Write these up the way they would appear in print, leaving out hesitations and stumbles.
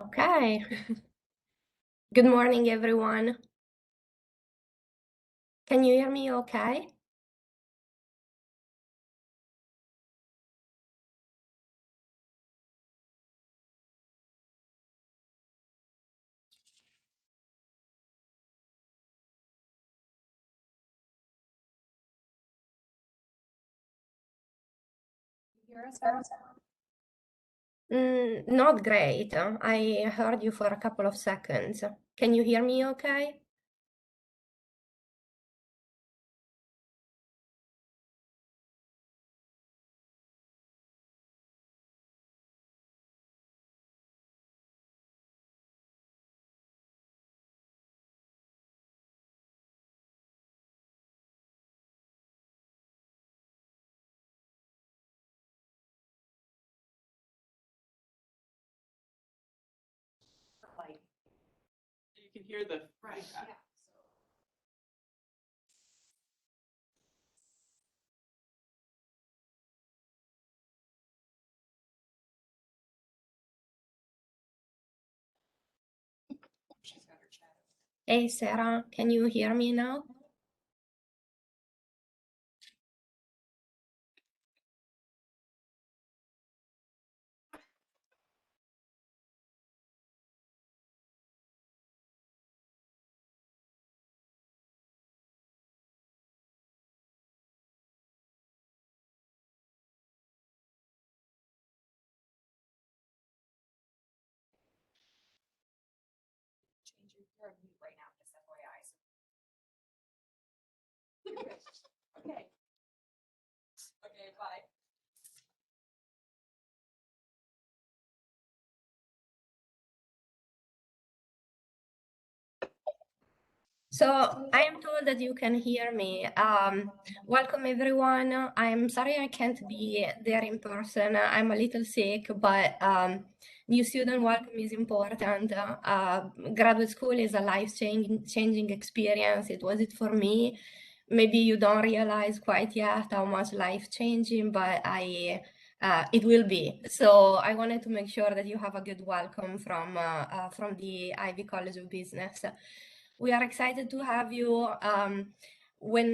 Okay. Good morning, everyone. Can you hear me okay? Hear us better? Not great. I heard you for a couple of seconds. Can you hear me okay? Like, you can hear the feedback. She's got her chat. Hey, Sarah, can you hear me now? Change your mute right now, just FYI. Okay. Okay, bye. So I am told that you can hear me. Welcome, everyone. I'm sorry I can't be there in person. I'm a little sick, but new student welcome is important. Graduate school is a life-changing experience. It was it for me. Maybe you don't realize quite yet how much life-changing, but it will be. So I wanted to make sure that you have a good welcome from the Ivy College of Business. We are excited to have you. When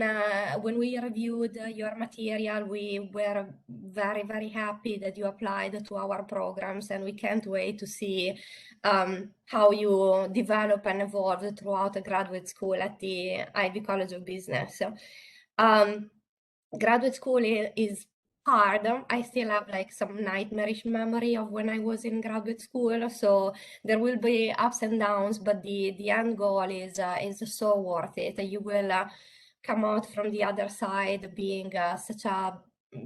we reviewed your material, we were very happy that you applied to our programs, and we can't wait to see how you develop and evolve throughout the graduate school at the Ivy College of Business. Graduate school is hard. I still have like some nightmarish memory of when I was in graduate school. So there will be ups and downs, but the end goal is so worth it. You will come out from the other side being such a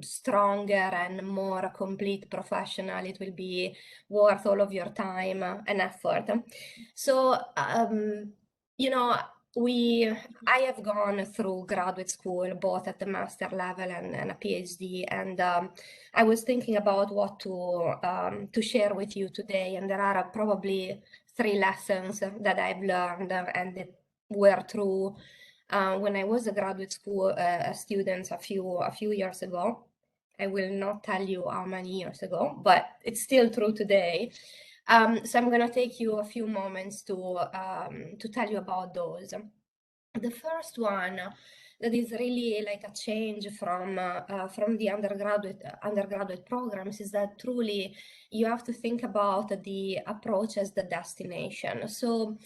stronger and more complete professional. It will be worth all of your time and effort. So you know, I have gone through graduate school both at the master level and a PhD, and I was thinking about what to share with you today, and there are probably three lessons that I've learned and that were true when I was a graduate school student a few years ago. I will not tell you how many years ago, but it's still true today. So I'm gonna take you a few moments to tell you about those. The first one that is really like a change from the undergraduate programs is that truly you have to think about the approach as the destination. So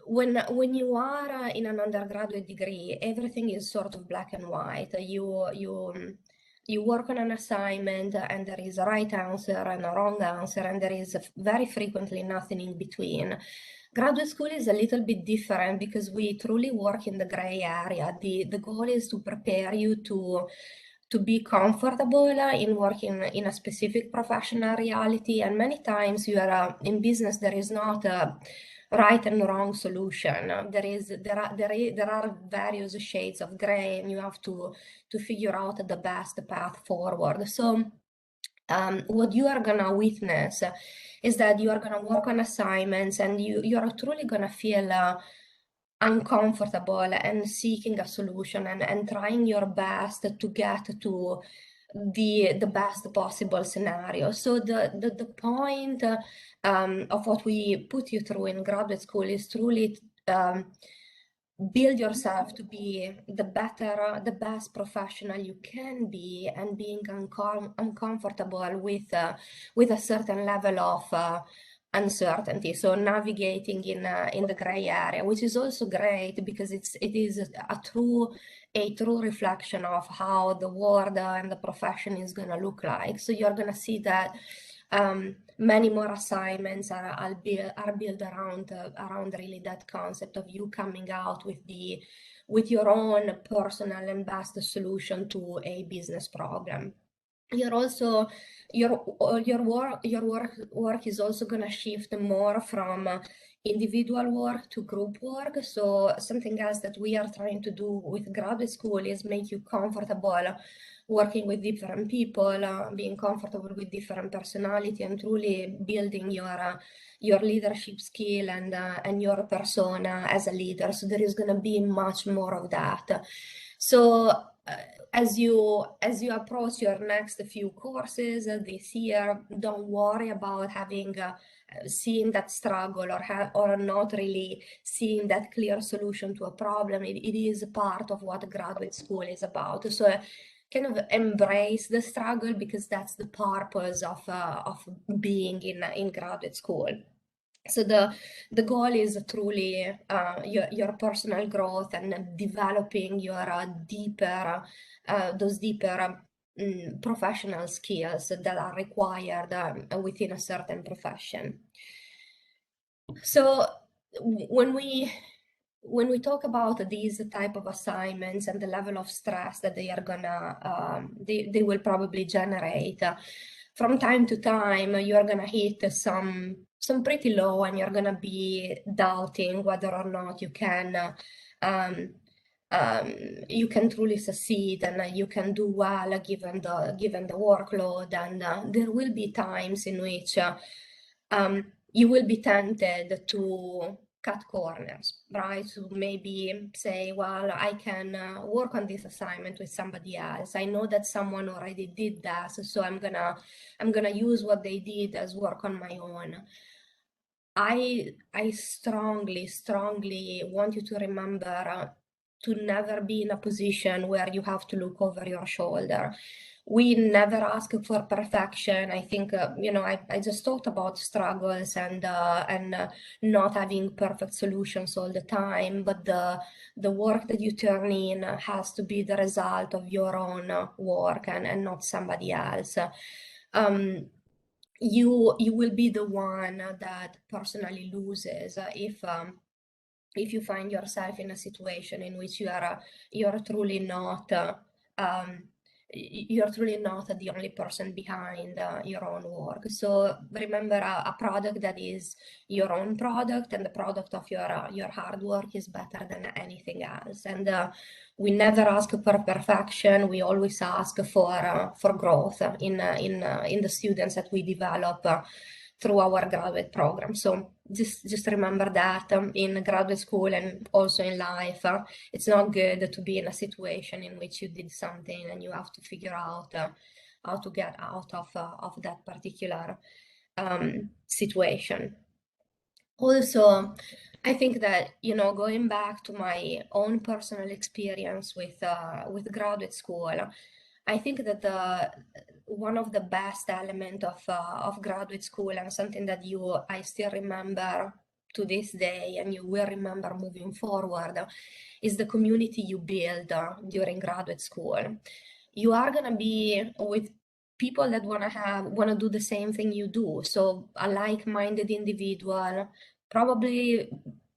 when you are in an undergraduate degree, everything is sort of black and white. You work on an assignment and there is a right answer and a wrong answer, and there is very frequently nothing in between. Graduate school is a little bit different because we truly work in the gray area. The goal is to prepare you to be comfortable in working in a specific professional reality, and many times you are in business, there is not a right and wrong solution. There are various shades of gray, and you have to figure out the best path forward. So what you are gonna witness is that you are gonna work on assignments, and you are truly gonna feel uncomfortable and seeking a solution and trying your best to get the best possible scenario. So the point of what we put you through in graduate school is truly build yourself to be the best professional you can be, and being uncomfortable with a certain level of uncertainty. So navigating in the gray area, which is also great because it is a true reflection of how the world and the profession is going to look like. So you're going to see that many more assignments are built around really that concept of you coming out with your own personal and best solution to a business problem. You're also your work is also going to shift more from individual work to group work. So something else that we are trying to do with graduate school is make you comfortable working with different people, being comfortable with different personality, and truly building your leadership skill and your persona as a leader. So there is going to be much more of that. So as you approach your next few courses this year, don't worry about having seeing that struggle or not really seeing that clear solution to a problem. It is part of what graduate school is about. So kind of embrace the struggle, because that's the purpose of being in graduate school. So the goal is truly your personal growth and developing your those deeper professional skills that are required within a certain profession. So when we talk about these type of assignments and the level of stress that they are gonna they will probably generate, from time to time you're gonna hit some pretty low, and you're gonna be doubting whether or not you can truly succeed and you can do well given the workload. And there will be times in which you will be tempted to cut corners, right? To maybe say, well, I can work on this assignment with somebody else. I know that someone already did that, so I'm gonna use what they did as work on my own. I strongly want you to remember to never be in a position where you have to look over your shoulder. We never ask for perfection. I think I just talked about struggles and not having perfect solutions all the time, but the work that you turn in has to be the result of your own work and not somebody else. You will be the one that personally loses if you find yourself in a situation in which you're truly not the only person behind your own work. So remember, a product that is your own product and the product of your hard work is better than anything else. And we never ask for perfection. We always ask for growth in the students that we develop through our graduate program. So just remember that in graduate school and also in life, it's not good to be in a situation in which you did something and you have to figure out how to get out of that particular situation. Also, I think that, going back to my own personal experience with graduate school, I think that one of the best element of graduate school, and something that I still remember to this day and you will remember moving forward, is the community you build during graduate school. You are gonna be with people that wanna do the same thing you do. So a like-minded individual, probably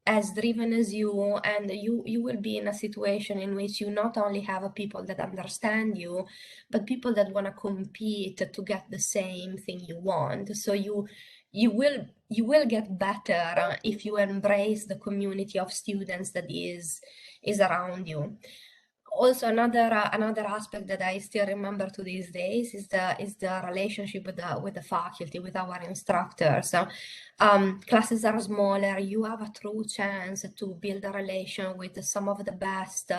as driven as you, and you will be in a situation in which you not only have people that understand you, but people that want to compete to get the same thing you want. So you will get better if you embrace the community of students that is around you. Also, another aspect that I still remember to these days is the relationship with the faculty, with our instructors. Classes are smaller. You have a true chance to build a relation with some of the best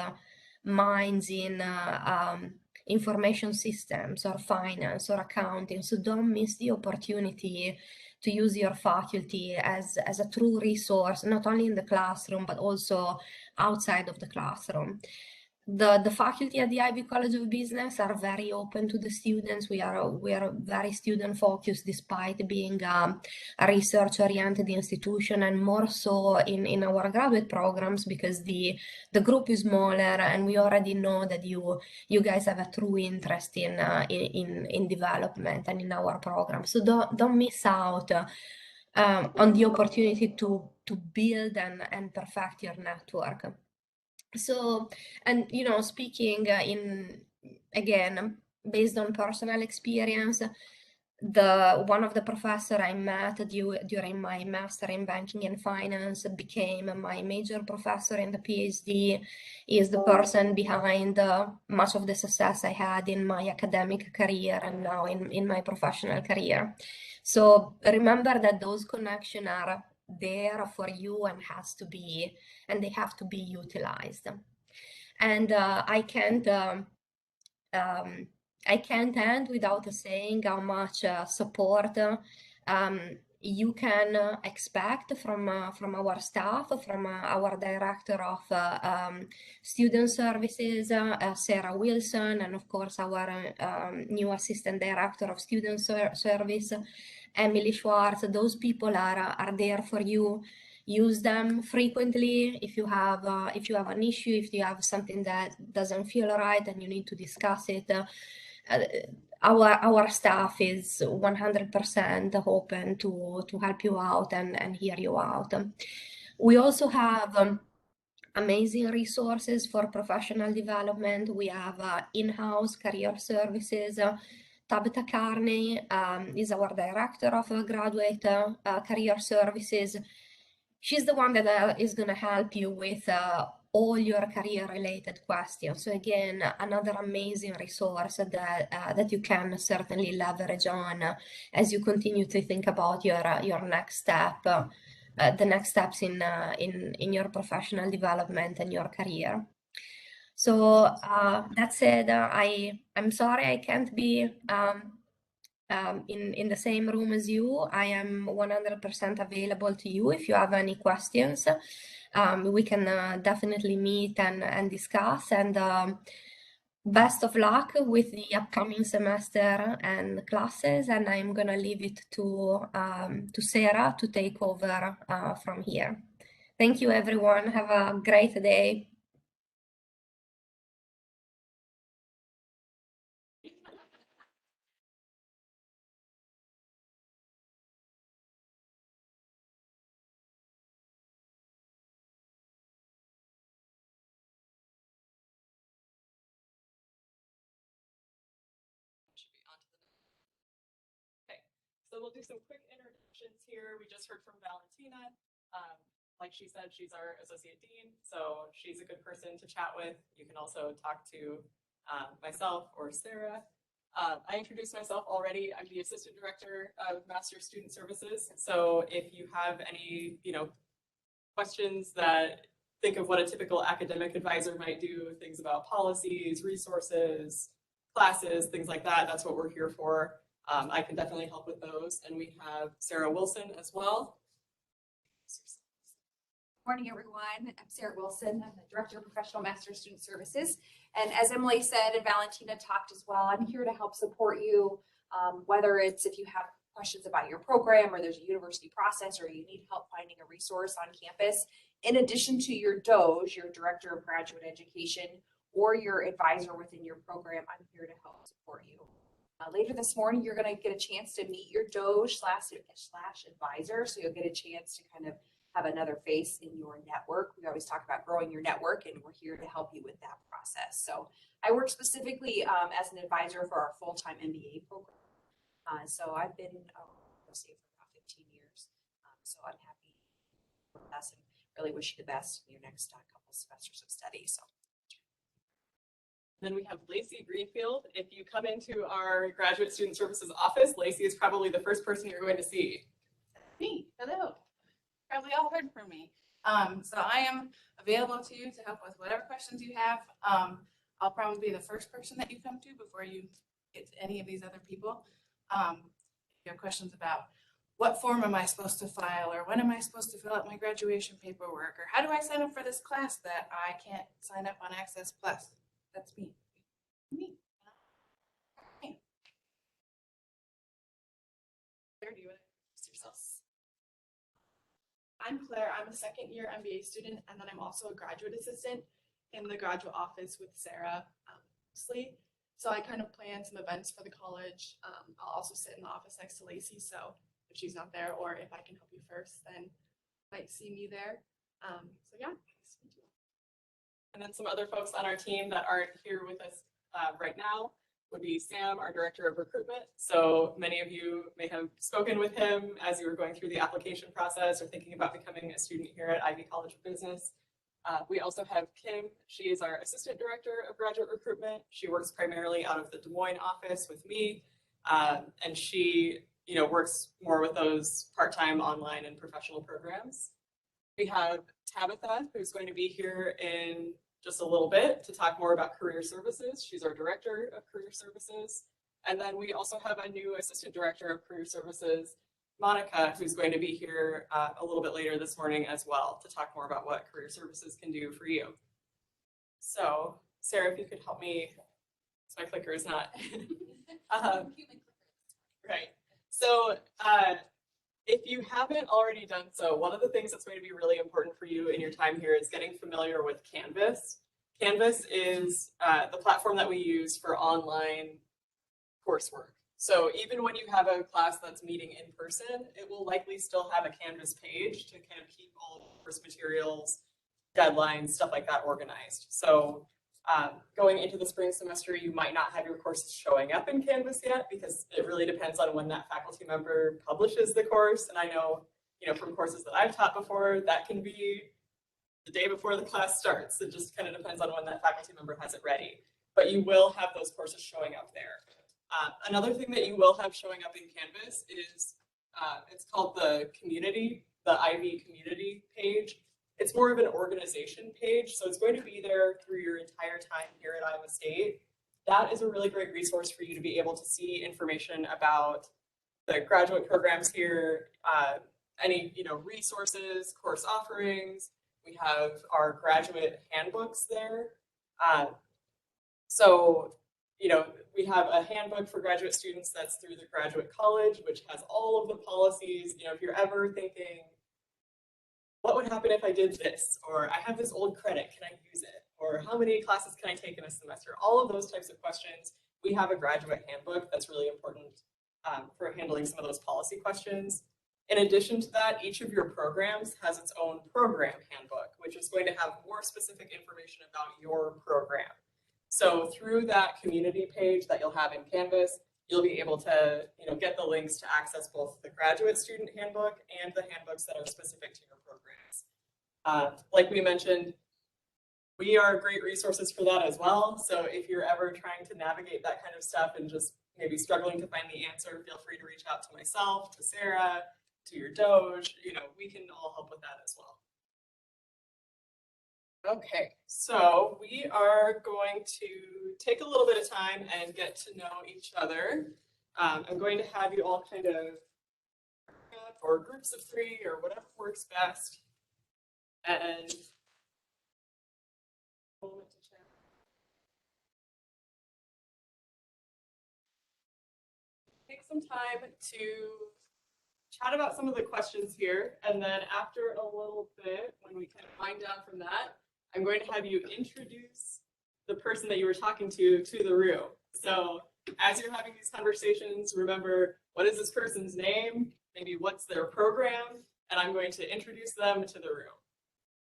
minds information systems or finance or accounting. So don't miss the opportunity to use your faculty as a true resource, not only in the classroom, but also outside of the classroom. The faculty at the Ivy College of Business are very open to the students. We are very student focused, despite being a research oriented institution, and more so in our graduate programs, because the group is smaller and we already know that you guys have a true interest in development and in our program. So don't miss out on the opportunity to build and perfect your network. So, and speaking again, based on personal experience, one of the professor I met during my master in banking and finance became my major professor in the PhD. He is the person behind much of the success I had in my academic career and now in my professional career. So remember that those connections are there for you and they have to be utilized. And I can't end without saying how much support you can expect from our staff, from our director of student services, Sarah Wilson, and of course our new assistant director of student service, Emily Schwartz. Those people are there for you. Use them frequently if you have an issue, if you have something that doesn't feel right and you need to discuss it. Our staff is 100% open to help you out and hear you out. We also have amazing resources for professional development. We have in-house career services. Tabitha Carney is our director of graduate career services. She's the one that is going to help you with all your career-related questions. So again, another amazing resource that you can certainly leverage on as you continue to think about your next step, the next steps in your professional development and your career. So that said, I'm sorry I can't be in the same room as you. I am 100% available to you if you have any questions. We can definitely meet and discuss. And best of luck with the upcoming semester and classes. And I'm gonna leave it to Sarah to take over from here. Thank you, everyone. Have a great day. Should be on to the next. Okay, so we'll do some quick introductions here. We just heard from Valentina. Like she said, she's our associate dean, so she's a good person to chat with. You can also talk to myself or Sarah. I introduced myself already. I'm the assistant director of Master Student Services. So if you have any, questions that think of what a typical academic advisor might do, things about policies, resources, classes, things like that, that's what we're here for. I can definitely help with those. And we have Sarah Wilson as well. Morning, everyone. I'm Sarah Wilson. I'm the Director of Professional Master Student Services. And as Emily said, and Valentina talked as well, I'm here to help support you, whether it's if you have questions about your program or there's a university process or you need help finding a resource on campus. In addition to your DOJ, your Director of Graduate Education, or your advisor within your program, I'm here to help support you. Later this morning, you're going to get a chance to meet your DOJ slash advisor. So you'll get a chance to kind of have another face in your network. We always talk about growing your network, and we're here to help you with that process. So I work specifically as an advisor for our full-time MBA program. So I've been for about 15 years. So I'm happy with us and really wish you the best in your next couple semesters of study. So. Then we have Lacey Greenfield. If you come into our Graduate Student Services office, Lacey is probably the first person you're going to see. Me, hello. Probably all heard from me. So I am available to you to help with whatever questions you have. I'll probably be the first person that you come to before you get to any of these other people. If you have questions about what form am I supposed to file, or when am I supposed to fill out my graduation paperwork, or how do I sign up for this class that I can't sign up on Access Plus? That's me. Me. Okay. Claire, do you want to introduce yourself? I'm Claire. I'm a second year MBA student, and then I'm also a graduate assistant in the graduate office with Sarah mostly. So I kind of plan some events for the college. I'll also sit in the office next to Lacey. So if she's not there, or if I can help you first, then you might see me there. So yeah, nice to meet you. And then some other folks on our team that aren't here with us right now would be Sam, our director of recruitment. So many of you may have spoken with him as you were going through the application process or thinking about becoming a student here at Ivy College of Business. We also have Kim. She is our assistant director of graduate recruitment. She works primarily out of the Des Moines office with me, and she, works more with those part-time online and professional programs. We have Tabitha, who's going to be here in just a little bit to talk more about career services. She's our director of career services. And then we also have a new assistant director of career services, Monica, who's going to be here a little bit later this morning as well to talk more about what career services can do for you. So Sarah, if you could help me, so my clicker is not. Right. So if you haven't already done so, one of the things that's going to be really important for you in your time here is getting familiar with Canvas. Canvas is the platform that we use for online coursework. So even when you have a class that's meeting in person, it will likely still have a Canvas page to kind of keep all the course materials, deadlines, stuff like that organized. So going into the spring semester, you might not have your courses showing up in Canvas yet because it really depends on when that faculty member publishes the course. And I know, from courses that I've taught before, that can be the day before the class starts. It just kind of depends on when that faculty member has it ready. But you will have those courses showing up there. Another thing that you will have showing up in Canvas is it's called the community, the Ivy community page. It's more of an organization page, so it's going to be there through your entire time here at Iowa State. That is a really great resource for you to be able to see information about the graduate programs here, any resources, course offerings. We have our graduate handbooks there. So we have a handbook for graduate students that's through the Graduate College, which has all of the policies. If you're ever thinking, what would happen if I did this? Or I have this old credit, can I use it? Or how many classes can I take in a semester? All of those types of questions. We have a graduate handbook that's really important for handling some of those policy questions. In addition to that, each of your programs has its own program handbook, which is going to have more specific information about your program. So through that community page that you'll have in Canvas, you'll be able to get the links to access both the graduate student handbook and the handbooks that are specific to your programs. Like we mentioned, we are great resources for that as well. So if you're ever trying to navigate that kind of stuff and just maybe struggling to find the answer, feel free to reach out to myself, to Sarah, to your Doge. We can all help with that as well. Okay, so we are going to take a little bit of time and get to know each other. I'm going to have you all kind of or groups of 3 or whatever works best. And take some time to chat about some of the questions here. And then after a little bit, when we kind of wind down from that, I'm going to have you introduce the person that you were talking to the room. So as you're having these conversations, remember, what is this person's name? Maybe what's their program? And I'm going to introduce them to the room.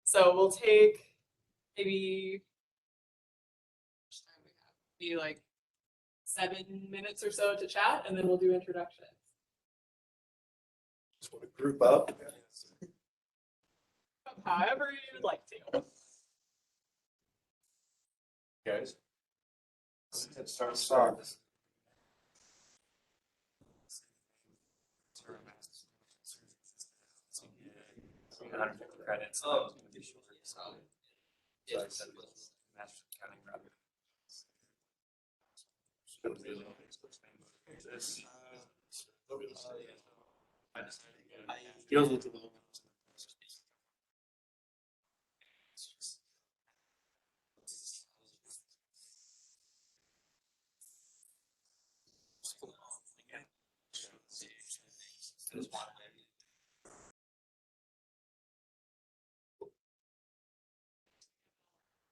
So we'll take maybe like 7 minutes or so to chat, and then we'll do introductions. Just want to group up. However you'd like to. Guys. Start. Credits.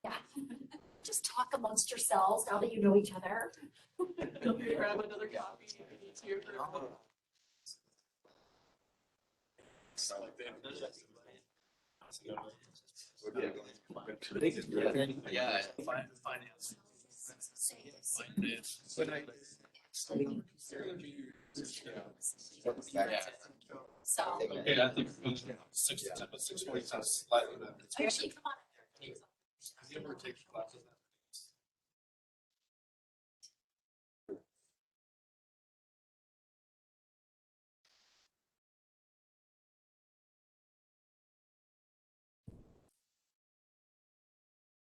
Yeah, just talk amongst yourselves now that you know each other. Feel free to grab another copy if you need to. Yeah, finance. So, Okay, I think 6:40 sounds slightly better. actually, come on. Give or take classes.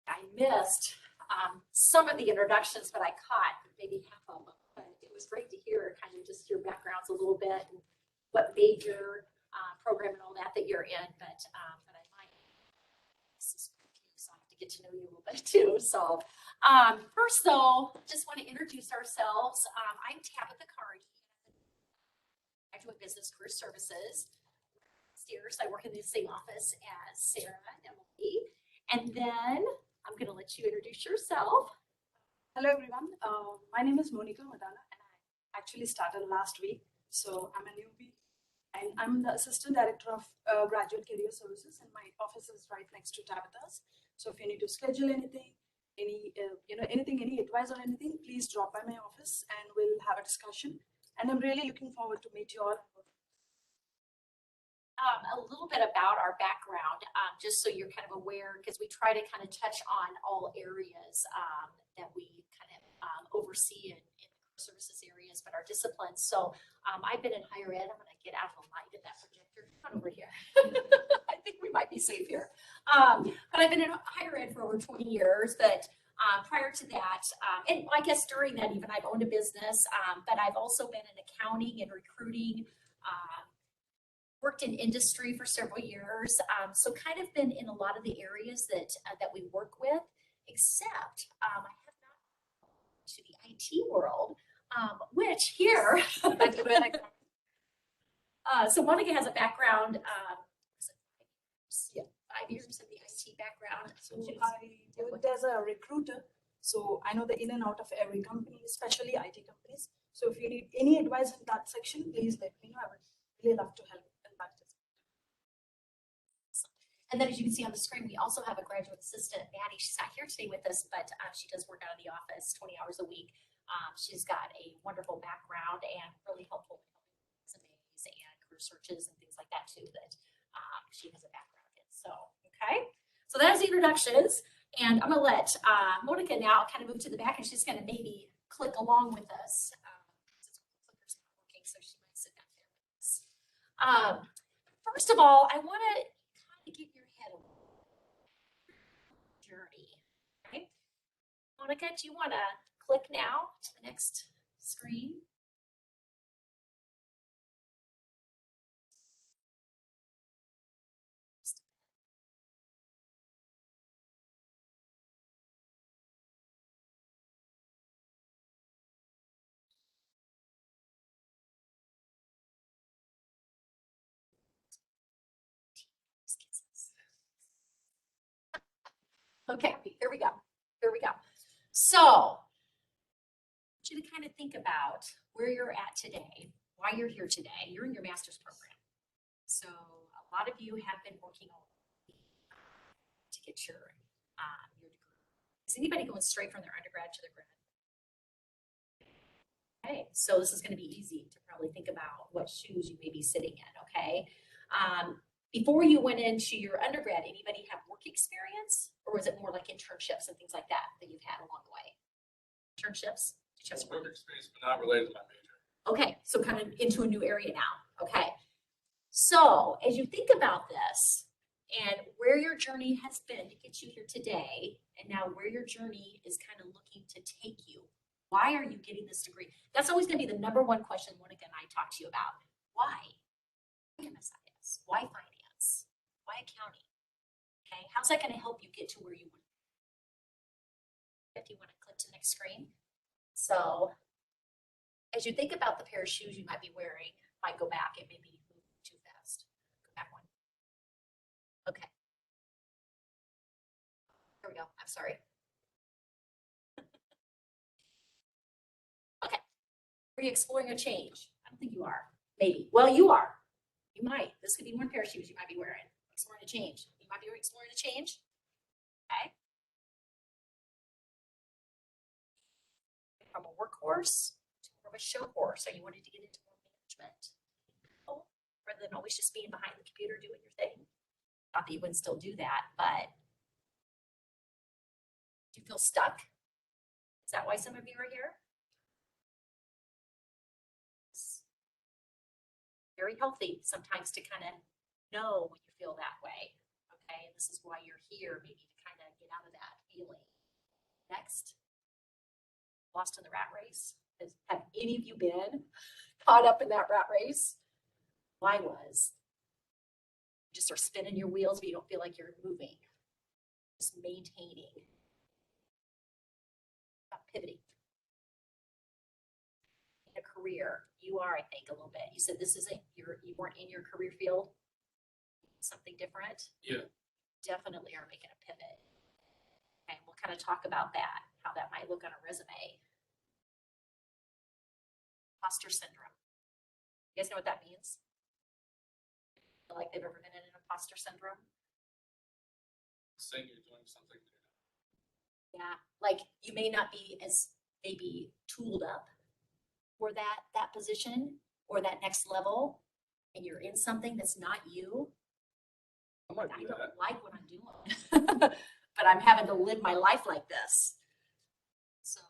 I missed some of the introductions, but I caught maybe half of them. But it was great to hear kind of just your backgrounds a little bit and what major program and all that you're in. But I might, this is confused, so I have to get to know you a little bit too. So first though, just want to introduce ourselves. I'm Tabitha Carney, graduate business career services. Upstairs, I work in the same office as Sarah and Emily. And then I'm going to let you introduce yourself. Hello everyone, my name is Monica Madana and I actually started last week. So I'm a newbie and I'm the Assistant Director of Graduate Career Services and my office is right next to Tabitha's. So if you need to schedule anything, any advice or anything, please drop by my office and we'll have a discussion. And I'm really looking forward to meet you all. A little bit about our background, just so you're kind of aware, because we try to kind of touch on all areas that we kind of oversee in the services areas, but our disciplines. So I've been in higher ed. I'm going to get out of the light of that projector. Come on over here. I think we might be safe here. But I've been in higher ed for over 20 years. But prior to that, and I guess during that even, I've owned a business, but I've also been in accounting and recruiting. Worked in industry for several years, so kind of been in a lot of the areas that we work with, except I have not gone to the IT world, which here, so Monica has a background, 5 years in the IT background. So I worked as a recruiter, so I know the in and out of every company, especially IT companies. So if you need any advice in that section, please let me know. I would really love to help. And then as you can see on the screen, we also have a graduate assistant, Maddie. She's not here today with us, but she does work out of the office 20 hours a week. She's got a wonderful background and really helpful resumes and career searches and things like that too, that she has a background in. So, okay. So that's the introductions. And I'm gonna let Monica now kind of move to the back and she's gonna maybe click along with us. Since the clicker's not working, so she might sit down there with us. First of all, I wanna to get your head a journey. Okay. Monica, do you want to click now to the next screen? Okay, here we go. Here we go. So, I want you to kind of think about where you're at today, why you're here today. You're in your master's program. So, a lot of you have been working on to get your degree. Is anybody going straight from their undergrad to their grad? Okay, so this is going to be easy to probably think about what shoes you may be sitting in, okay? Before you went into your undergrad, anybody have work experience, or was it more like internships and things like that you've had along the way? Internships? Did you have some Work experience, but not related to my major. Okay, so kind of into a new area now. Okay. So as you think about this and where your journey has been to get you here today, and now where your journey is kind of looking to take you, Why are you getting this degree? That's always gonna be the number one question Monica and I talk to you about. Why? MSIS? Why finance? Why accounting? Okay, how's that gonna help you get to where you want? If you wanna click to the next screen. So as you think about the pair of shoes you might be wearing, might go back, it may be moving too fast. Go back one. Okay. There we go, I'm sorry. Okay, are you exploring a change? I don't think you are, maybe. Well, you are. You might. This could be one pair of shoes you might be wearing. Exploring a change. You might be exploring a change. Okay. From a workhorse to more of a show horse. So you wanted to get into more management. Oh, rather than always just being behind the computer doing your thing. Not that you wouldn't still do that, but do you feel stuck? Is that why some of you are here? It's very healthy sometimes to kind of know when you feel that way. Okay, and this is why you're here, maybe to kind of get out of that feeling. Next. Lost in the rat race. Have any of you been caught up in that rat race? I was. You just are spinning your wheels, but you don't feel like you're moving. Just maintaining. Not pivoting. In a career, you are, I think, a little bit. You said this isn't you weren't in your career field. Something different. Yeah. Definitely are making a pivot. And we'll kind of talk about that, how that might look on a resume. Imposter syndrome. You guys know what that means? Feel like they've ever been in an imposter syndrome? Saying you're doing something. Yeah, like you may not be as maybe tooled up for that position or that next level, and you're in something that's not you. I might I do don't that. like what I'm doing, but I'm having to live my life like this. So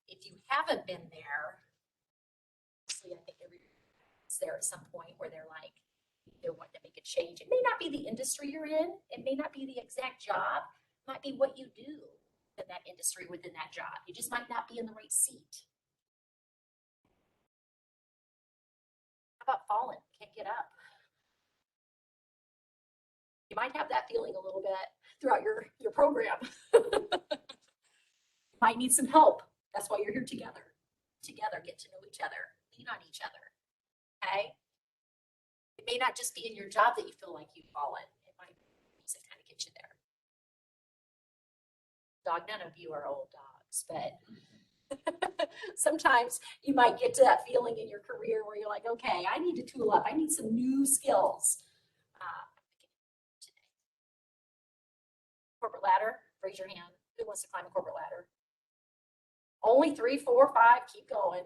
if you haven't been there, I think everyone's there at some point where they're like, they're wanting to make a change. It may not be the industry you're in. It may not be the exact job. It might be what you do in that industry within that job. You just might not be in the right seat. How about falling? Can't get up. You might have that feeling a little bit throughout your program. Might need some help. That's why you're here together. Together, get to know each other, lean on each other. Okay? It may not just be in your job that you feel like you've fallen. It might be to kind of get you there. Dog, none of you are old dogs, but sometimes you might get to that feeling in your career where you're like, okay, I need to tool up. I need some new skills. Corporate ladder, raise your hand. Who wants to climb a corporate ladder? Only 3, 4, 5, keep going.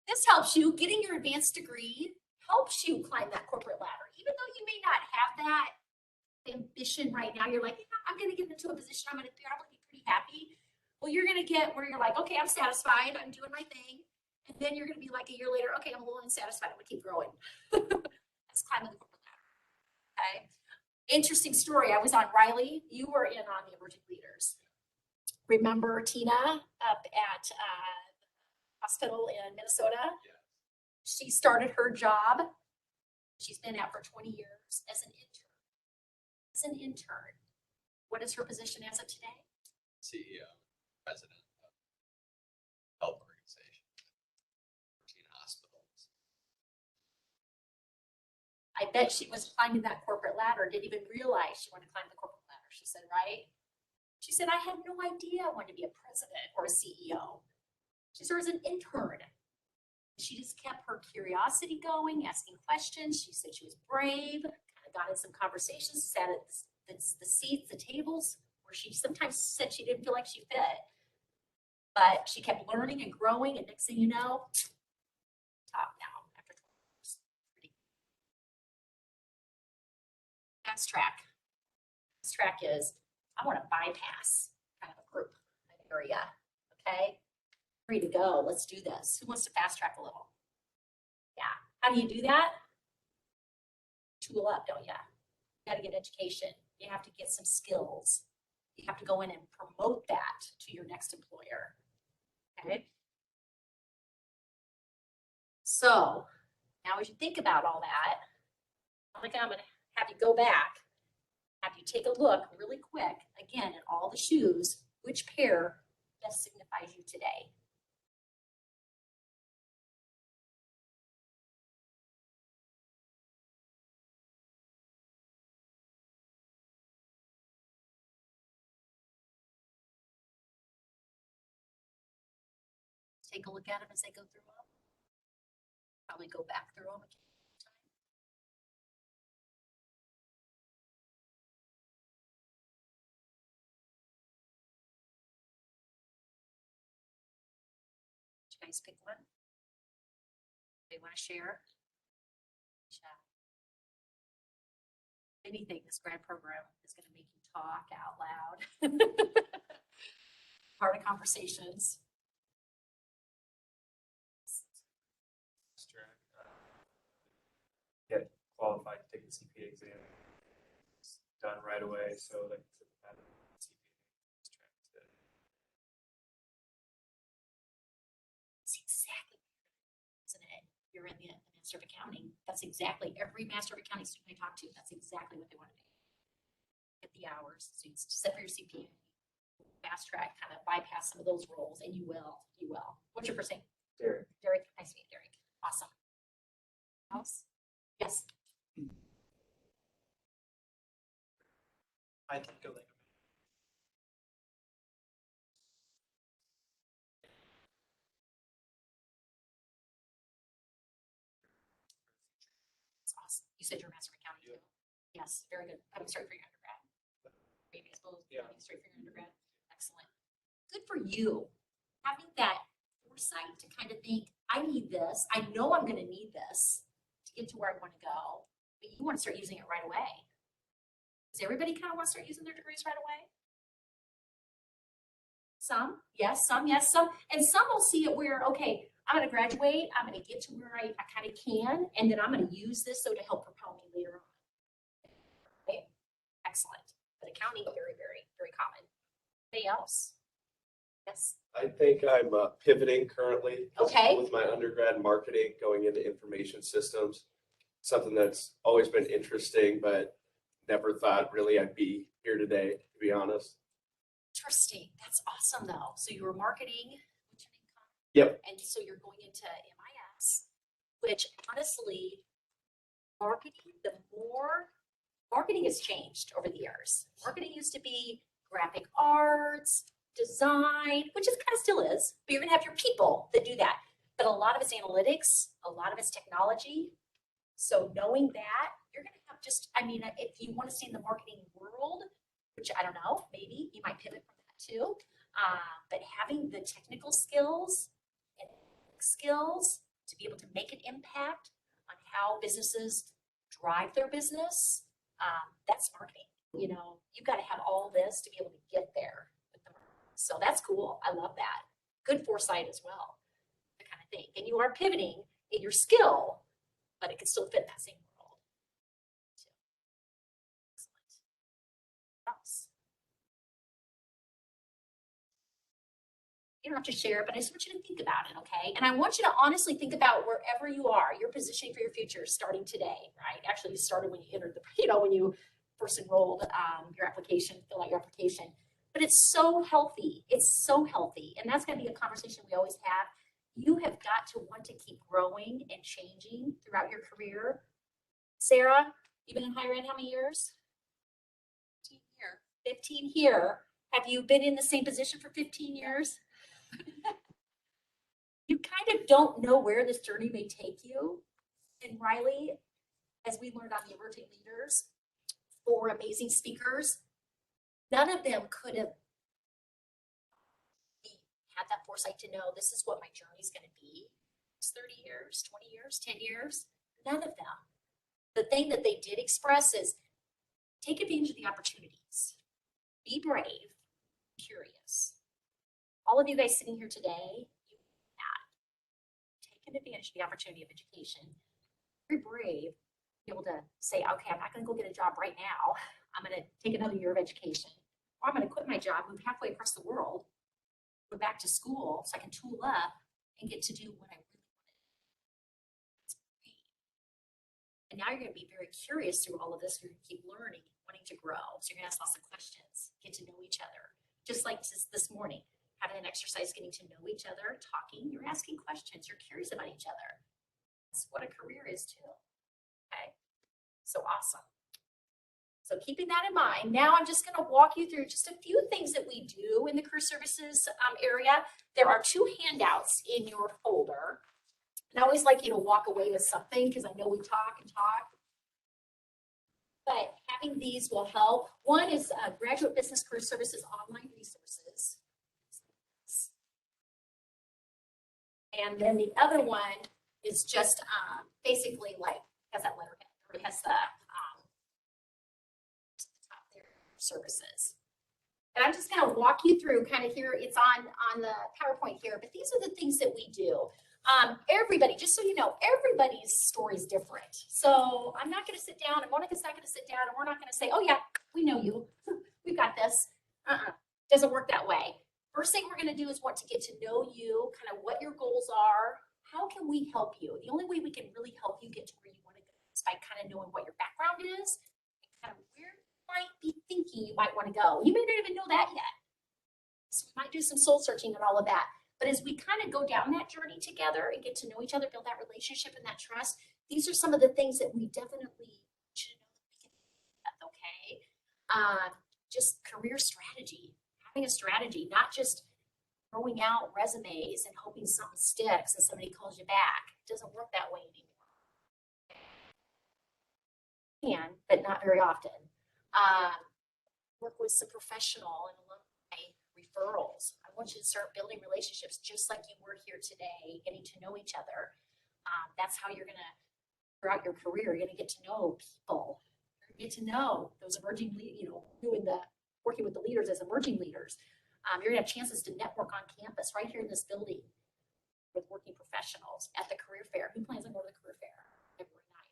This helps you, getting your advanced degree helps you climb that corporate ladder. Even though you may not have that ambition right now, you're like, yeah, I'm going to get into a position, I'm going to probably be pretty happy. Well, you're going to get where you're like, okay, I'm satisfied, I'm doing my thing. And then you're going to be like a year later, okay, I'm a little unsatisfied, I'm going to keep growing. That's climbing the corporate ladder. Okay. Interesting story. I was on Riley. You were in on the Emerging Leaders. Remember Tina up at hospital in Minnesota? Yeah. She started her job. She's been out for 20 years as an intern. As an intern. What is her position as of today? CEO, president of health organization, 14 hospitals. I bet she was climbing that corporate ladder, didn't even realize she wanted to climb the corporate ladder. She said, right? She said, I had no idea I wanted to be a president or a CEO. She started as an intern. She just kept her curiosity going, asking questions. She said she was brave, kind of got in some conversations, sat at the seats, the tables, where she sometimes said she didn't feel like she fit. But she kept learning and growing, and next thing you know, top now after 12 years. Fast track. Fast track is, I want to bypass kind of a group, an area, okay? Ready to go, let's do this. Who wants to fast track a little? Yeah, how do you do that? Tool up, don't you? You gotta get education. You have to get some skills. You have to go in and promote that to your next employer. Okay? So now as you think about all that, I'm gonna have you go back, have you take a look really quick, again, at all the shoes, which pair best signifies you today? Take a look at them as they go through them. Probably go back through them again. Did you guys pick one? They want to share? Chat. Anything, this grad program is going to make you talk out loud. Part of conversations. Get qualified to take the CPA exam. It's done right away, so like That's exactly, isn't it? You're in the Master of Accounting. That's exactly every Master of Accounting student I talk to. That's exactly what they want to do. Get the hours, so you set for your CPA, fast track, kind of bypass some of those roles, and you will. You will. What's your first name? Derek. Derek. Nice to meet you, Derek. Awesome. Else? Yes. I think of like That's awesome. You said you're a Master of Accounting too? Yes, very good. I'm straight for your undergrad. Maybe I suppose. Yeah. Straight for your undergrad. Excellent. Good for you. Having that foresight to kind of think, I need this. I know I'm going to need this to get to where I want to go. But you want to start using it right away. Does everybody kind of want to start using their degrees right away? Some, yes, some, yes, some. And some will see it where, okay, I'm going to graduate. I'm going to get to where I kind of can. And then I'm going to use this so to help propel me later on. Okay. Excellent. But accounting, very, very, very common. Anybody else? Yes. I think I'm pivoting currently. Okay. With my undergrad marketing, going into information systems, something that's always been interesting, but never thought really I'd be here today, to be honest. Interesting. That's awesome though. So you were marketing. What's your name? Connor? Yep. And so you're going into MIS, which honestly, marketing has changed over the years. Marketing used to be graphic arts, design, which is kind of still is, but you're gonna have your people that do that. But a lot of it's analytics, a lot of it's technology. So knowing that, you're gonna have just, I mean, if you want to stay in the marketing world, which I don't know, maybe you might pivot from that too. But having the technical skills and skills to be able to make an impact on how businesses drive their business, that's marketing. You know, you've got to have all this to be able to get there with the marketing. So that's cool. I love that. Good foresight as well, the kind of thing. And you are pivoting in your skill, but it can still fit in that same world. So, excellent. What else? You don't have to share, but I just want you to think about it, okay? And I want you to honestly think about wherever you are, you're positioning for your future starting today, right? Actually, you started when you entered the, when you first enrolled your application, fill out your application. But it's so healthy. It's so healthy. And that's going to be a conversation we always have. You have got to want to keep growing and changing throughout your career. Sarah, you've been in higher ed how many years? 15 here. 15 here. Have you been in the same position for 15 years? You kind of don't know where this journey may take you. And Riley, as we learned on the Emerging Leaders, 4 amazing speakers, none of them could have had that foresight to know this is what my journey is going to be. It's 30 years, 20 years, 10 years, none of them. The thing that they did express is take advantage of the opportunities. Be brave, curious. All of you guys sitting here today, you have taken advantage of the opportunity of education. Very brave, be able to say, okay, I'm not going to go get a job right now. I'm going to take another year of education. or I'm gonna quit my job, move halfway across the world, go back to school so I can tool up and get to do what I really want to do. It's great. And now you're gonna be very curious through all of this. You're gonna keep learning, wanting to grow. So you're gonna ask lots of questions, get to know each other. Just like this morning, having an exercise, getting to know each other, talking, you're asking questions, you're curious about each other. That's what a career is too. Okay, so awesome. So keeping that in mind, now I'm just going to walk you through just a few things that we do in the career services area. There are 2 handouts in your folder. And I always like you to walk away with something because I know we talk and talk. But having these will help. One is Graduate Business Career Services online resources. And then the other one is just basically like, has that letterhead, or it has the top there, services. And I'm just going to walk you through kind of here. It's on the PowerPoint here, but these are the things that we do. Everybody, just so you know, everybody's story is different. So I'm not going to sit down, and Monica's not going to sit down, and we're not going to say, oh yeah, we know you. We've got this. Doesn't work that way. First thing we're going to do is want to get to know you, kind of what your goals are. How can we help you? The only way we can really help you get to where you want to go is by kind of knowing what your background is and kind of where you might be thinking you might want to go. You may not even know that yet. So we might do some soul searching and all of that. But as we kind of go down that journey together and get to know each other, build that relationship and that trust, these are some of the things that we definitely should know that we can do, okay? Just career strategy, having a strategy, not just throwing out resumes and hoping something sticks and somebody calls you back. It doesn't work that way anymore. Can, but not very often. Work with some professional and alumni referrals. I want you to start building relationships just like you were here today, getting to know each other. That's how you're going to, throughout your career, you're going to get to know people. You're going to get to know those emerging, working with the leaders as emerging leaders. You're going to have chances to network on campus right here in this building with working professionals at the career fair. Who plans on going to the career fair every night?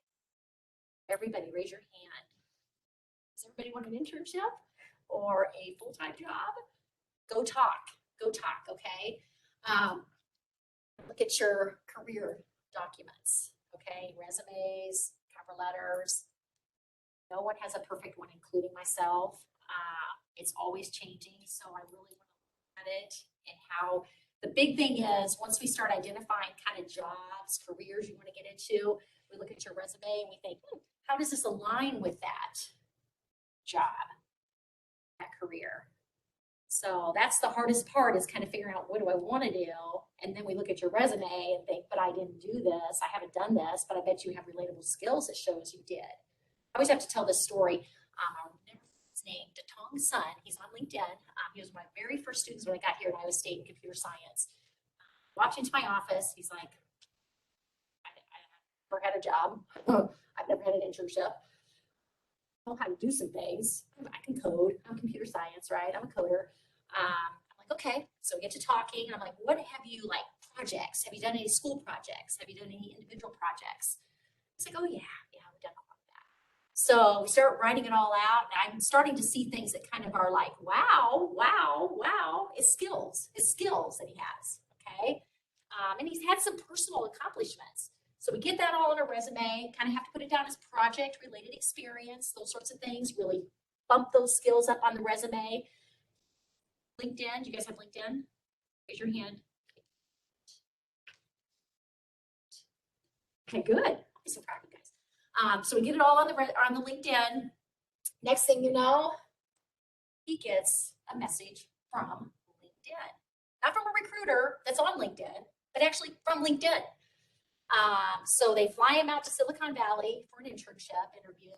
Everybody, raise your hand. Does everybody want an internship or a full-time job? Go talk, okay? Look at your career documents, okay? Resumes, cover letters. No one has a perfect one, including myself. It's always changing, so I really want to look at it and how the big thing is once we start identifying kind of jobs, careers you want to get into, we look at your resume and we think, how does this align with that job, that career? So that's the hardest part, is kind of figuring out what do I want to do, and then we look at your resume and think, but I didn't do this, I haven't done this, but I bet you have relatable skills that shows you did. I always have to tell this story. I'll never forget his name, Datong Sun. He's on LinkedIn. He was my very first student when I got here at Iowa State in computer science. Walked into my office. He's like, I've never had a job. I've never had an internship. I know how to do some things. I can code. I'm computer science, right? I'm a coder. I'm like, okay. So we get to talking, and I'm like, what have you, like, projects? Have you done any school projects? Have you done any individual projects? He's like, oh yeah, we've done all of that. So we start writing it all out, and I'm starting to see things that kind of are like, wow. It's skills that he has, okay? And he's had some personal accomplishments. So we get that all in a resume, kind of have to put it down as project-related experience, those sorts of things, really bump those skills up on the resume. LinkedIn, do you guys have LinkedIn? Raise your hand. Okay, good. I'm so proud of you guys. So we get it all on the LinkedIn. Next thing you know, he gets a message from LinkedIn. Not from a recruiter that's on LinkedIn, but actually from LinkedIn. So they fly him out to Silicon Valley for an internship interview.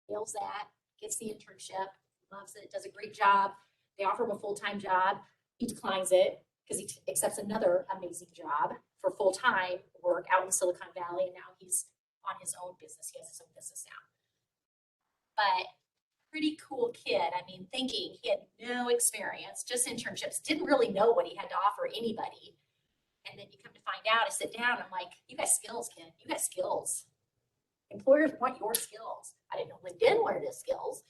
Nails that, gets the internship, loves it, does a great job. They offer him a full-time job. He declines it because he accepts another amazing job for full-time work out in Silicon Valley, and now he's on his own business. He has his own business now. But pretty cool kid. I mean, thinking he had no experience, just internships, didn't really know what he had to offer anybody. And then you come to find out, I sit down, I'm like, you got skills, kid. You got skills. Employers want your skills. I didn't know LinkedIn wanted his skills.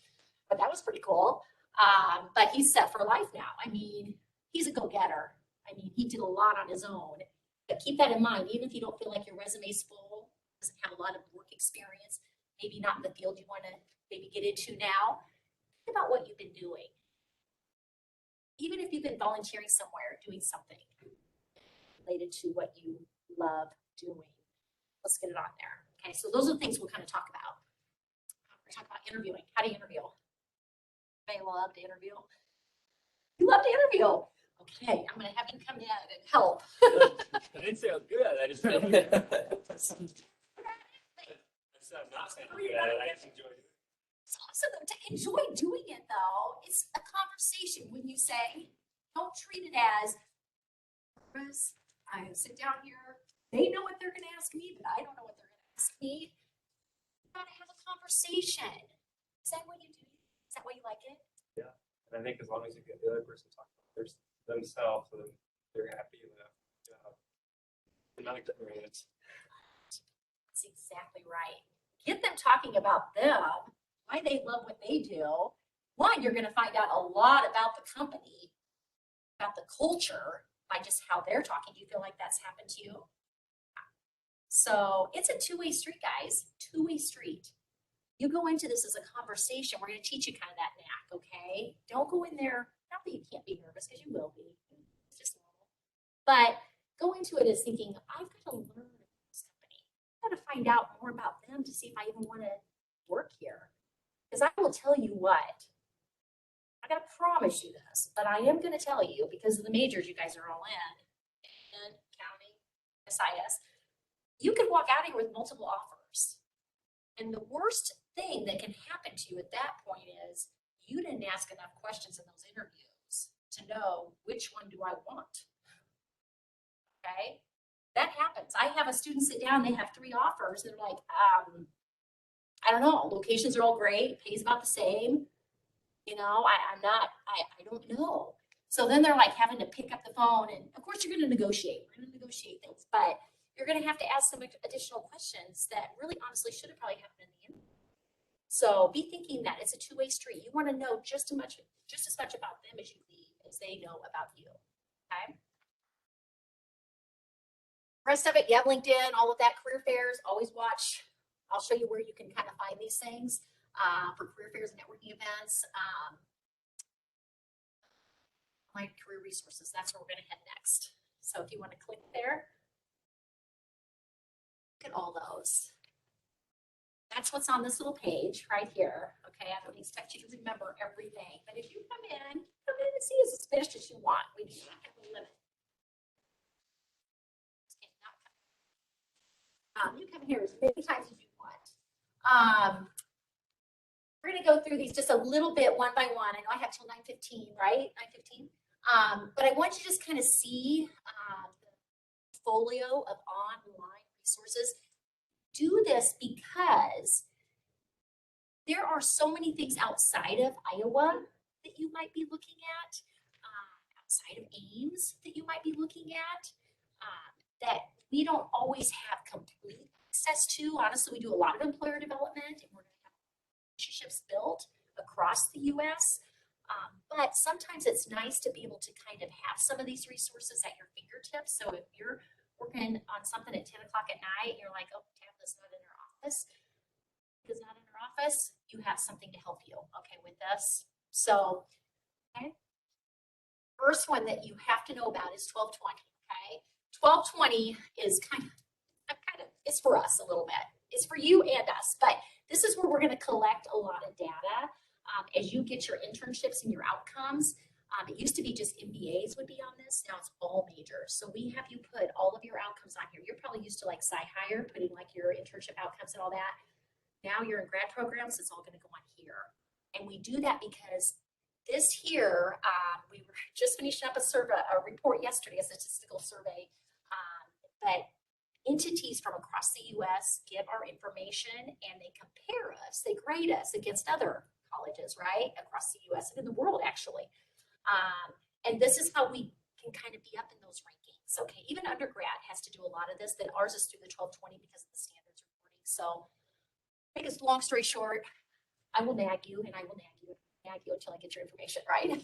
but that was pretty cool. But he's set for life now. I mean, he's a go-getter. I mean, he did a lot on his own. But keep that in mind, even if you don't feel like your resume's full, doesn't have a lot of work experience, maybe not in the field you want to maybe get into now, think about what you've been doing. Even if you've been volunteering somewhere, doing something related to what you love doing. Let's get it on there. Okay, so those are the things we'll kind of talk about. We're talking about interviewing. How do you interview? They love to interview. You love to interview. Okay, I'm gonna have you come in and help. I didn't say I was good at it, I just said. I said I'm not saying I'm good at it, I just enjoy it. It's awesome though, to enjoy doing it though. It's a conversation when you say, don't treat it as, Chris, I sit down here, they know what they're gonna ask me, but I don't know what they're gonna ask me. You gotta have a conversation. Is that what you do? Is that why you like it? And I think as long as you get the other person talking about themselves, so that they're happy with that. Not experience. That's exactly right. Get them talking about them, why they love what they do. One, you're going to find out a lot about the company, about the culture, by just how they're talking. Do you feel like that's happened to you? So it's a two-way street, guys. Two-way street. You go into this as a conversation. We're going to teach you kind of that knack, okay? Don't go in there, not that you can't be nervous, because you will be. It's just normal. But go into it as thinking, I've got to learn about this company. I've got to find out more about them to see if I even want to work here. Because I will tell you what, I got to promise you this, but I am going to tell you, because of the majors you guys are all in, and county, SIS, you could walk out of here with multiple offers. And the worst thing that can happen to you at that point is you didn't ask enough questions in those interviews to know which one do I want. Okay, that happens. I have a student sit down, they have 3 offers. They're like, I don't know, locations are all great, pays about the same. You know, I don't know. So then they're like having to pick up the phone, and of course you're going to negotiate. We're going to negotiate things, but you're going to have to ask some additional questions that really honestly should have probably happened in the interview. So be thinking that it's a two-way street. You want to know just as much about them as you leave as they know about you. Okay. Rest of it, you have LinkedIn, all of that, career fairs, always watch. I'll show you where you can kind of find these things for career fairs and networking events. My career resources, that's where we're going to head next. So if you want to click there, look at all those. That's what's on this little page right here. Okay, I don't expect you to remember everything, but if you come in and see as much as you want. We do not have a limit. You come here as many times as you want. We're going to go through these just a little bit one by one. I know I have till 9:15, right? 9:15. But I want you to just kind of see the portfolio of online resources. Do this because there are so many things outside of Iowa that you might be looking at, outside of Ames that you might be looking at, that we don't always have complete access to. Honestly, we do a lot of employer development, and we're going to have relationships built across the U.S. But sometimes it's nice to be able to kind of have some of these resources at your fingertips. So if you're working on something at 10 o'clock at night, you're like, oh, Tabitha's not in her office. Is not in her office. You have something to help you, okay, with this. So, okay. First one that you have to know about is 1220, okay? 1220 is it's for us a little bit. It's for you and us, but this is where we're going to collect a lot of data as you get your internships and your outcomes. It used to be just MBAs would be on this. Now it's all majors. So we have you put all of your outcomes on here. You're probably used to like Sci-Hire, putting like your internship outcomes and all that. Now you're in grad programs, it's all going to go on here. And we do that because this here, we were just finishing up a report yesterday, a statistical survey, but entities from across the U.S. give our information and they compare us, they grade us against other colleges, right? Across the U.S. and in the world, actually. And this is how we can kind of be up in those rankings. Okay, even undergrad has to do a lot of this, that ours is through the 1220 because of the standards reporting. So I think it's long story short, I will nag you and I will nag you until I get your information right.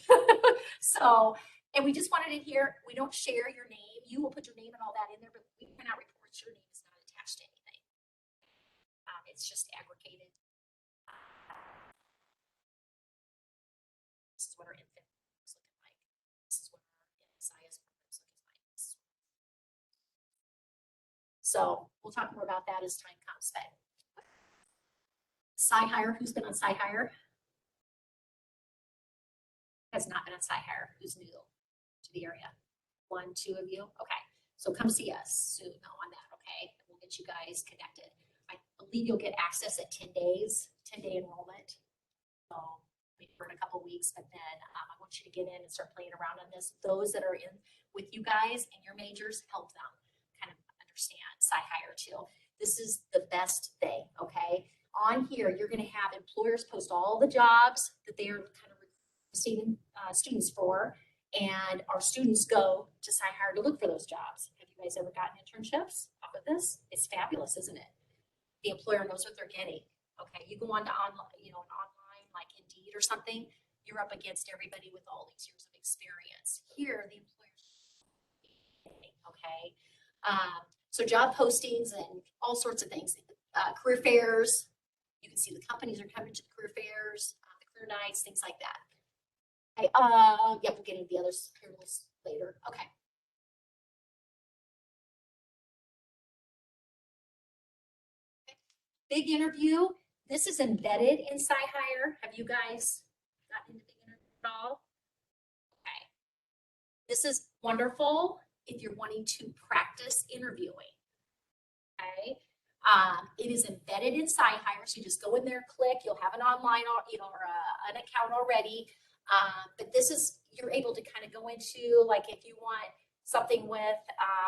So, and we just wanted it here. We don't share your name. You will put your name and all that in there, but we cannot report your name is not attached to anything. It's just aggregated. This is what our infant is looking like. This is what our NSIS program is looking like. So we'll talk more about that as time comes. But Sci-Hire, who's been on Sci-Hire? Has not been on Sci-Hire. Who's new to the area? 1, 2 of you. Okay, so come see us soon on that. Okay, and we'll get you guys connected. I believe you'll get access at 10 days, 10-day enrollment. So maybe for a couple of weeks, but then I want you to get in and start playing around on this. Those that are in with you guys and your majors, help them kind of understand Sci-Hire too. This is the best thing, okay? On here, you're going to have employers post all the jobs that they are kind of receiving students for, and our students go to Sci-Hire to look for those jobs. Have you guys ever gotten internships off of this? It's fabulous, isn't it? The employer knows what they're getting. Okay, you go on to online, an online like Indeed or something, you're up against everybody with all these years of experience. Here, the employer, okay? So job postings and all sorts of things. Career fairs, you can see the companies are coming to the career fairs, the career nights, things like that. Okay, yeah, we'll get into the others later. Okay. Big interview. This is embedded in Sci-Hire. Have you guys gotten into Big Interview at all? Okay. This is wonderful if you're wanting to practice interviewing. Okay. It is embedded in Sci-Hire, so you just go in there, click. You'll have an online, or an account already. But this is, you're able to kind of go into, like, if you want something with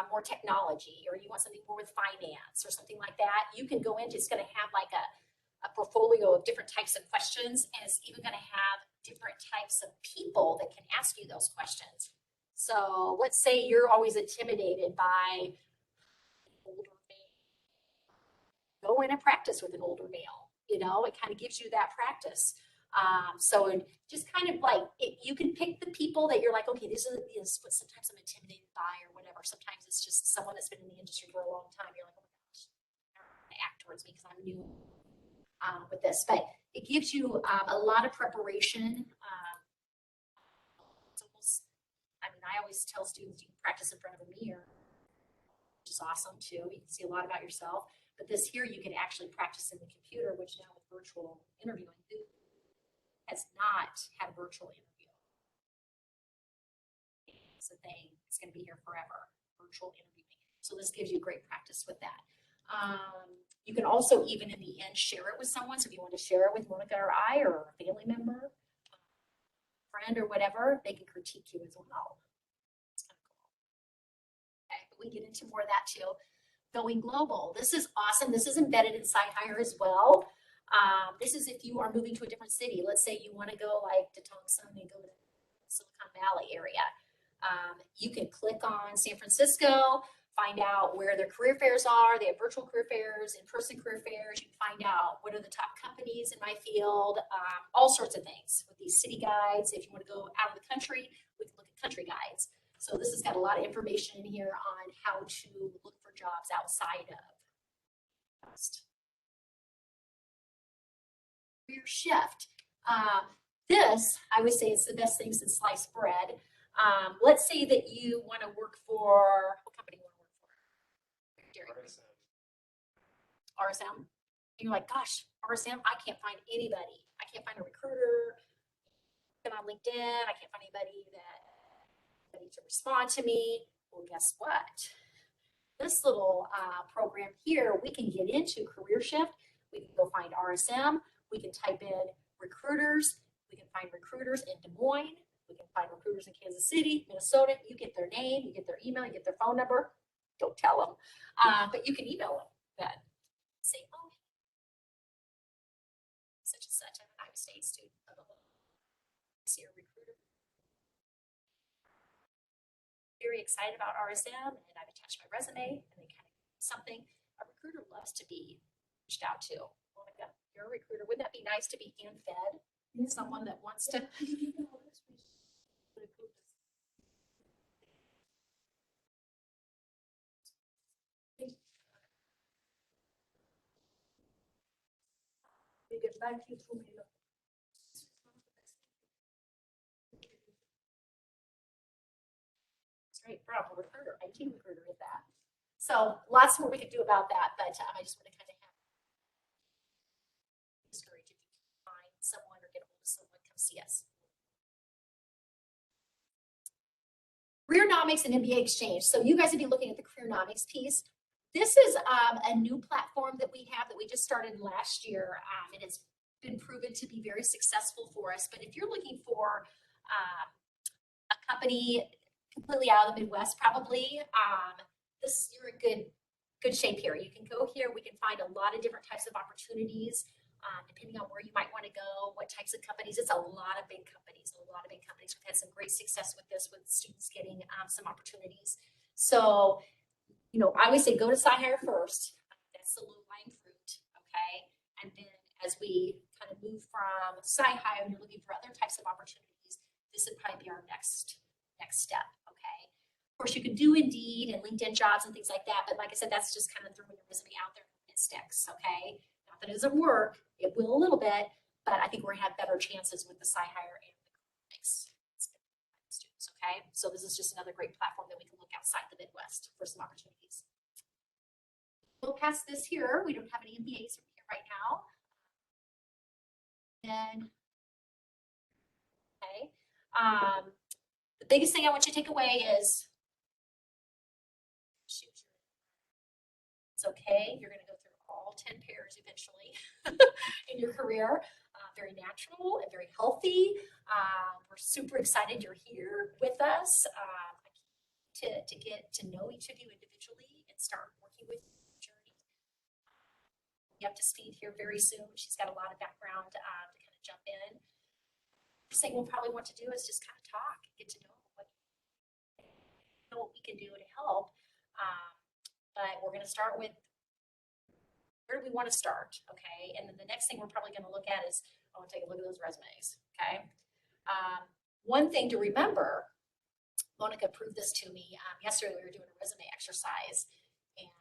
more technology, or you want something more with finance or something like that, you can go into, it's going to have like a portfolio of different types of questions, and it's even going to have different types of people that can ask you those questions. So let's say you're always intimidated by an older male. Go in and practice with an older male. It kind of gives you that practice. So just kind of like, you can pick the people that you're like, okay, this is what sometimes I'm intimidated by or whatever. Sometimes it's just someone that's been in the industry for a long time. You're like, oh my gosh, I don't want to act towards me because I'm new with this. But it gives you a lot of preparation. It's almost, I always tell students you can practice in front of a mirror, which is awesome too. You can see a lot about yourself. But this here, you can actually practice in the computer, which now with virtual interviewing has not had a virtual interview. It's a thing. It's going to be here forever, virtual interviewing. So this gives you great practice with that. You can also, even in the end, share it with someone. So if you want to share it with Monica or I, or a family member, friend, or whatever, they can critique you as well. It's kind of cool. Okay, but we get into more of that too. Going global. This is awesome. This is embedded in Sci-Hire as well. This is if you are moving to a different city. Let's say you want to go like to Tucson and go to the Silicon Valley area. You can click on San Francisco, find out where their career fairs are. They have virtual career fairs, in-person career fairs. You can find out what are the top companies in my field, all sorts of things with these city guides. If you want to go out of the country, we can look at country guides. So this has got a lot of information in here on how to look for jobs outside of career shift. This, I would say, is the best thing since sliced bread. Let's say that you want to work for, what company do you want to work for? RSM. And you're like, gosh, RSM, I can't find anybody. I can't find a recruiter. And on LinkedIn, I can't find anybody to respond to me. Well, guess what? This little program here, we can get into Career Shift. We can go find RSM. We can type in recruiters. We can find recruiters in Des Moines. We can find recruiters in Kansas City, Minnesota. You get their name, you get their email, you get their phone number. Don't tell them. But you can email them then. Say, oh, such and such, I'm an Iowa State student. See a recruiter. Very excited about RSM, and I've attached my resume, and they kind of something a recruiter loves to be reached out to. Monica, you're a recruiter, wouldn't that be nice to be hand-fed? Someone that wants to. We get back to you through mail. Great, from a recruiter, IT recruiter at that. So lots more we could do about that, but I just want to kind of have discourage if you can find someone or get a hold of someone, come see us. Careernomics and MBA Exchange. So you guys would be looking at the Careernomics piece. This is a new platform that we have that we just started last year. It has been proven to be very successful for us. But if you're looking for a company completely out of the Midwest, probably, you're in good shape here. You can go here. We can find a lot of different types of opportunities, depending on where you might want to go, what types of companies. It's a lot of big companies, We've had some great success with this, with students getting some opportunities. So, I always say go to SciHire first. That's the low-lying fruit, okay? And then as we kind of move from SciHire and you're looking for other types of opportunities, this would probably be our next step, okay? Of course, you can do Indeed and LinkedIn Jobs and things like that, but like I said, that's just kind of throwing your resume out there and it sticks, okay? Not that it doesn't work, it will a little bit, but I think we're gonna have better chances with the SciHire and the Careernomics students, okay? So this is just another great platform that we can look outside the Midwest for some opportunities. We'll pass this here. We don't have any MBAs here right now. And okay. The biggest thing I want you to take away is it's okay. You're going to go through all 10 pairs eventually in your career. Very natural and very healthy. We're super excited you're here with us to get to know each of you individually and start working with you on the journey. Be up to speed here very soon. She's got a lot of background to kind of jump in. First thing we'll probably want to do is just kind of talk, get to know what we can do to help. But we're going to start with where do we want to start, okay? And then the next thing we're probably going to look at is, I want to take a look at those resumes, okay? One thing to remember, Monica proved this to me yesterday. We were doing a resume exercise, and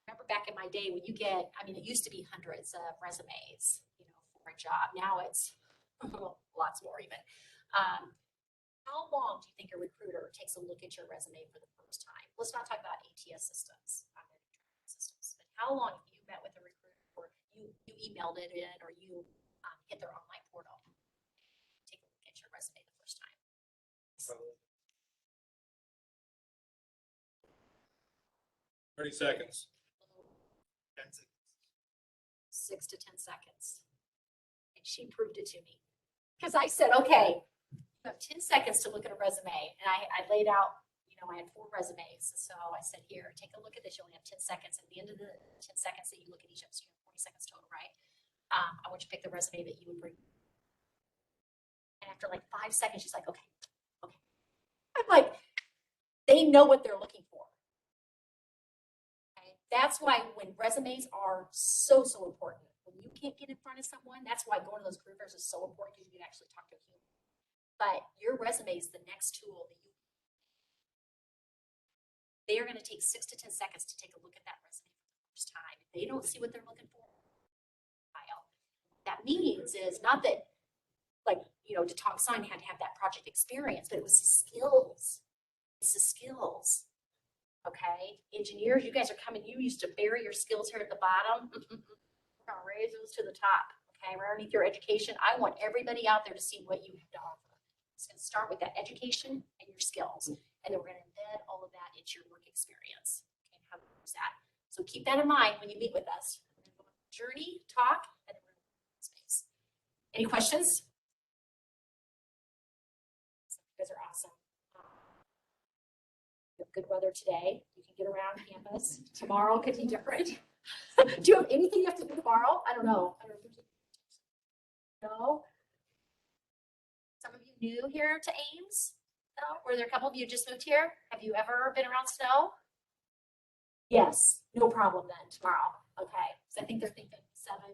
remember back in my day when you get, it used to be hundreds of resumes, for a job. Now it's lots more even. How long do you think a recruiter takes a look at your resume for the first time? Let's not talk about ATS systems, but how long have you met with a recruiter, or you emailed it in, or you hit their online portal? Take a look at your resume the first time. 30 seconds. 10 seconds. 6 to 10 seconds. And she proved it to me. Because I said, okay, you have 10 seconds to look at a resume. And I laid out, I had 4 resumes. So I said, here, take a look at this. You only have 10 seconds. At the end of the 10 seconds that you look at each of them, so you have 40 seconds total, right? I want you to pick the resume that you would bring. And after like 5 seconds, she's like, okay. I'm like, they know what they're looking for. Okay? That's why when resumes are so important, when you can't get in front of someone, that's why going to those career fairs is so important, because you can actually talk to a human. But your resume is the next tool that they are going to take 6 to 10 seconds to take a look at that resume for the first time. If they don't see what they're looking for, that means is not that, like, Datong Sign had to have that project experience, but it was the skills. It's the skills. Okay? Engineers, you guys are coming, you used to bury your skills here at the bottom. We're going to raise those to the top. Okay? Right underneath your education. I want everybody out there to see what you have to offer. It's going to start with that education and your skills. And then we're going to embed all of that into your work experience. Okay, how to use that. So keep that in mind when you meet with us. We're going to go on a journey, talk, and then we're going to go in space. Any questions? You guys are awesome. You have good weather today. You can get around campus. Tomorrow could be different. Do you have anything you have to do tomorrow? I don't know. No? Some of you new here to Ames? No? Were there a couple of you just moved here? Have you ever been around snow? Yes, no problem then tomorrow. Okay, so I think they're thinking 7, 9,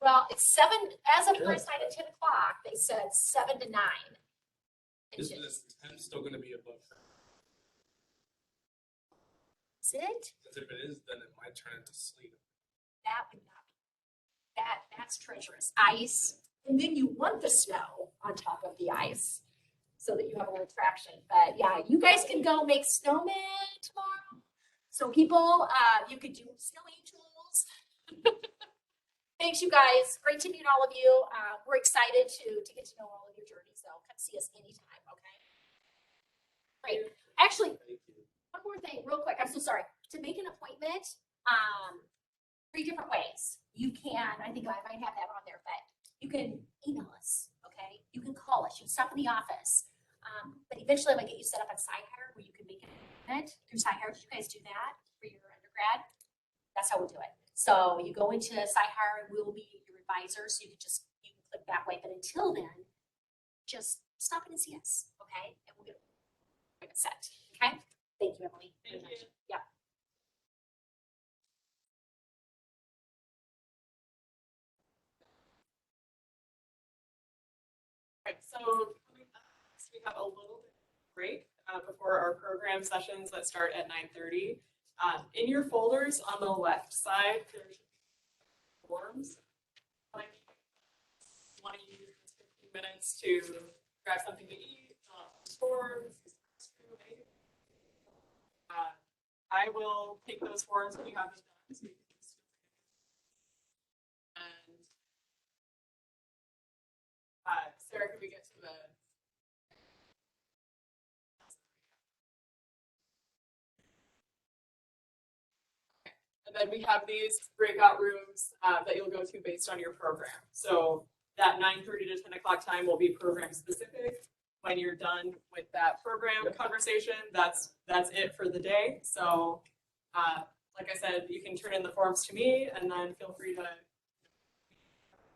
Well, it's 7, as of last night at 10 o'clock, they said 7 to 9. Is this 10 still gonna be above? Is it? Because if it is, then it might turn into sleet. That would not be. That's treacherous. Ice, and then you want the snow on top of the ice so that you have a little traction. But yeah, you guys can go make snowmen tomorrow. So people, you could do snow angels. Thanks, you guys. Great to meet all of you. We're excited to get to know all of your journeys, though. Come see us anytime, okay? Great. Actually, one more thing, real quick. I'm so sorry. To make an appointment, 3 different ways. You can, I think I might have that on there, but you can email us, okay? You can call us. You can stop in the office. But eventually I'm gonna get you set up on SciHire where you can make an appointment through SciHire. Did you guys do that for your undergrad? That's how we'll do it. So you go into SciHire and we'll be your advisor. So you can click that way. But until then, just stop in and see us, okay? And we'll get it set, okay? Thank you, Emily. very Thank much. you. Yeah. Right, so coming up next, we have a little bit of break before our program sessions that start at 9:30. In your folders on the left side, there's forms. Want to use 15 minutes to grab something to eat, forms. I will take those forms when you have them done. So you can just and Sarah, can we get to the and then we have these breakout rooms that you'll go to based on your program. So that 9:30 to 10 o'clock time will be program specific. When you're done with that program conversation, that's it for the day. So like I said, you can turn in the forms to me and then feel free to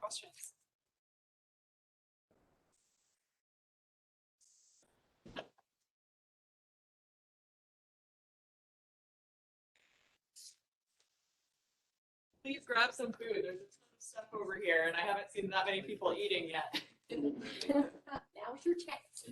questions. Please grab some food. There's a ton of stuff over here and I haven't seen that many people eating yet. Now's your chance.